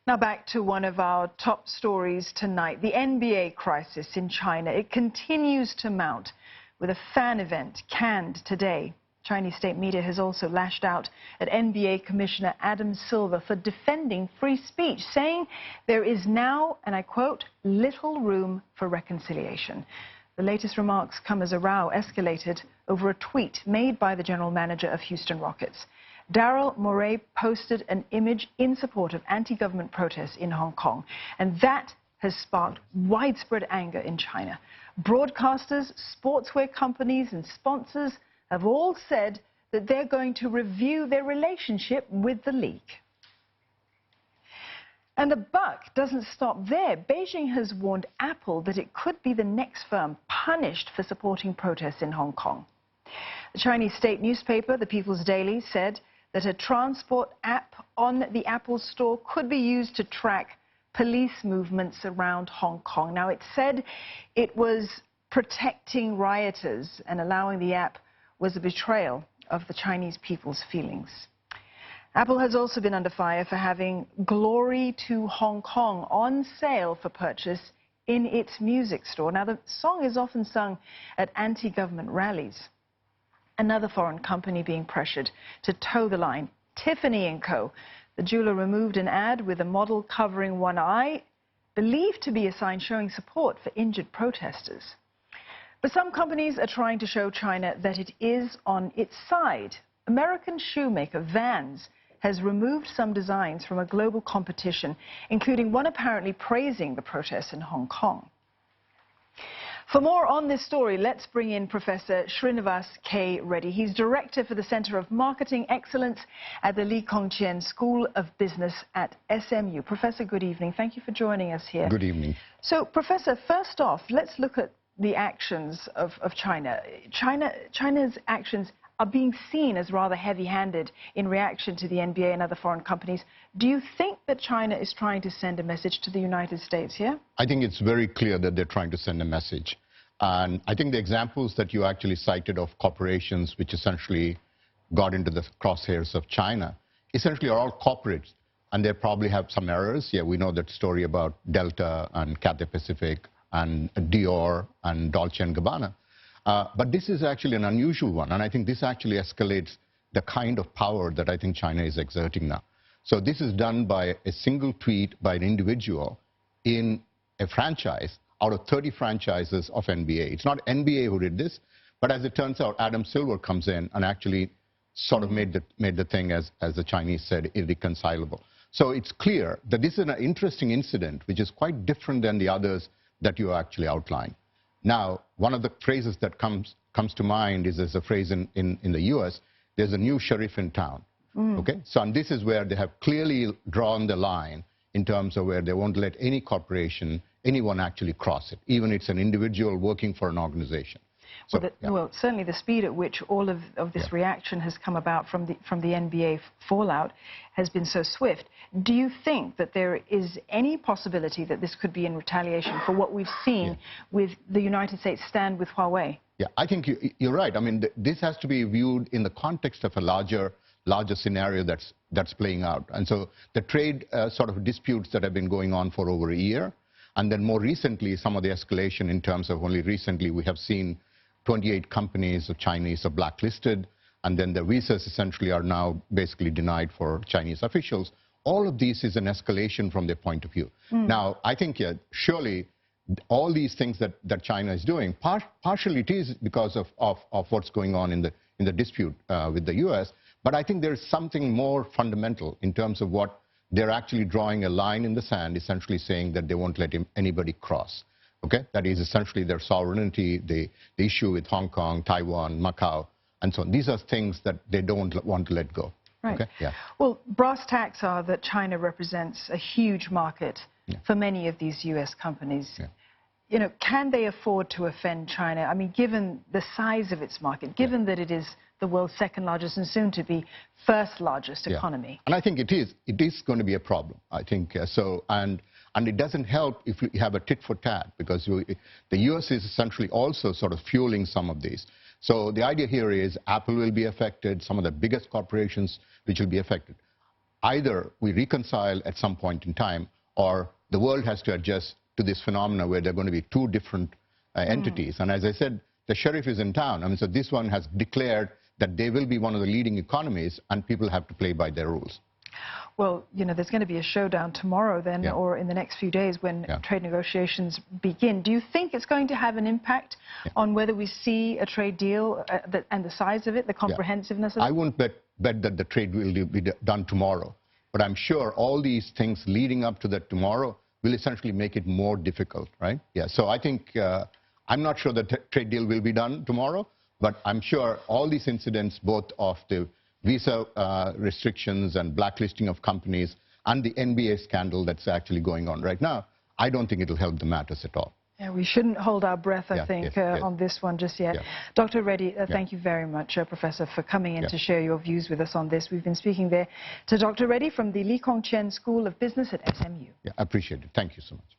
Now back to one of our top stories tonight, the NBA crisis in China. It continues to mount with a fan event canned today. Chinese state media has also lashed out at NBA Commissioner Adam Silver for defending free speech, saying there is now, and I quote, little room for reconciliation. The latest remarks come as a row escalated over a tweet made by the general manager of Houston Rockets. Daryl Morey posted an image in support of anti-government protests in Hong Kong, and that has sparked widespread anger in China. Broadcasters, sportswear companies and sponsors have all said that they're going to review their relationship with the league. And the buck doesn't stop there. Beijing has warned Apple that it could be the next firm punished for supporting protests in Hong Kong. The Chinese state newspaper, The People's Daily, said that a transport app on the Apple Store could be used to track police movements around Hong Kong. Now, it said it was protecting rioters, and allowing the app was a betrayal of the Chinese people's feelings. Apple has also been under fire for having Glory to Hong Kong on sale for purchase in its music store. Now, the song is often sung at anti-government rallies. Another foreign company being pressured to toe the line, Tiffany & Co. The jeweler removed an ad with a model covering one eye, believed to be a sign showing support for injured protesters. But some companies are trying to show China that it is on its side. American shoemaker Vans has removed some designs from a global competition, including one apparently praising the protests in Hong Kong. For more on this story, let's bring in Professor Srinivas K. Reddy. He's Director for the Center of Marketing Excellence at the Chian School of Business at SMU. Professor, good evening. Thank you for joining us here. Good evening. So, Professor, first off, let's look at the actions of China. China's actions are being seen as rather heavy-handed in reaction to the NBA and other foreign companies. Do you think that China is trying to send a message to the United States here? I think it's very clear that they're trying to send a message. And I think the examples that you actually cited of corporations which essentially got into the crosshairs of China essentially are all corporates, and they probably have some errors. Yeah, we know that story about Delta and Cathay Pacific and Dior and Dolce & Gabbana. But this is actually an unusual one, and I think this actually escalates the kind of power that I think China is exerting now. So this is done by a single tweet by an individual in a franchise out of 30 franchises of NBA. It's not NBA who did this, but as it turns out, Adam Silver comes in and actually sort of made the thing, as the Chinese said, irreconcilable. So it's clear that this is an interesting incident, which is quite different than the others that you actually outlined. Now, one of the phrases that comes to mind is there's a phrase in the US, there's a new sheriff in town. Okay? So, and this is where they have clearly drawn the line in terms of where they won't let any corporation, anyone actually cross it, even if it's an individual working for an organization. So, well, certainly the speed at which all of this reaction has come about from the NBA fallout has been so swift. Do you think that there is any possibility that this could be in retaliation for what we've seen with the United States stand with Huawei? Yeah, I think you're right. I mean, this has to be viewed in the context of a larger scenario that's playing out. And so the trade sort of disputes that have been going on for over a year, and then more recently, some of the escalation in terms of only recently we have seen 28 companies of Chinese are blacklisted, and then the visas essentially are now basically denied for Chinese officials. All of this is an escalation from their point of view. Now, I think surely all these things that China is doing, partially it is because of what's going on in the dispute with the US, but I think there's something more fundamental in terms of what they're actually drawing a line in the sand, essentially saying that they won't let anybody cross. Okay? That is essentially their sovereignty, the issue with Hong Kong, Taiwan, Macau, and so on. These are things that they don't want to let go. Right. Okay? Yeah. Well, brass tacks are that China represents a huge market for many of these US companies. Yeah. You know, can they afford to offend China? I mean, given the size of its market, given that it is the world's second largest and soon to be first largest economy. And I think it is going to be a problem, I think. And it doesn't help if you have a tit for tat, because the US is essentially also sort of fueling some of these. So the idea here is Apple will be affected, some of the biggest corporations which will be affected. either we reconcile at some point in time, or the world has to adjust to this phenomena where there are going to be two different entities. And as I said, the sheriff is in town. I mean, so this one has declared that they will be one of the leading economies, and people have to play by their rules. Well, you know, there's going to be a showdown tomorrow then, or in the next few days when trade negotiations begin. Do you think it's going to have an impact on whether we see a trade deal and the size of it, the comprehensiveness of it? I wouldn't bet that the trade will be done tomorrow. But I'm sure all these things leading up to that tomorrow will essentially make it more difficult, right? Yeah, so I think, I'm not sure the trade deal will be done tomorrow, but I'm sure all these incidents, both of the visa restrictions and blacklisting of companies and the NBA scandal that's actually going on right now, I don't think it'll help the matters at all. Yeah, we shouldn't hold our breath, I think, on this one just yet. Dr. Reddy, thank you very much, Professor, for coming in to share your views with us on this. We've been speaking there to Dr. Reddy from the Chian School of Business at SMU. Yeah, I appreciate it. Thank you so much.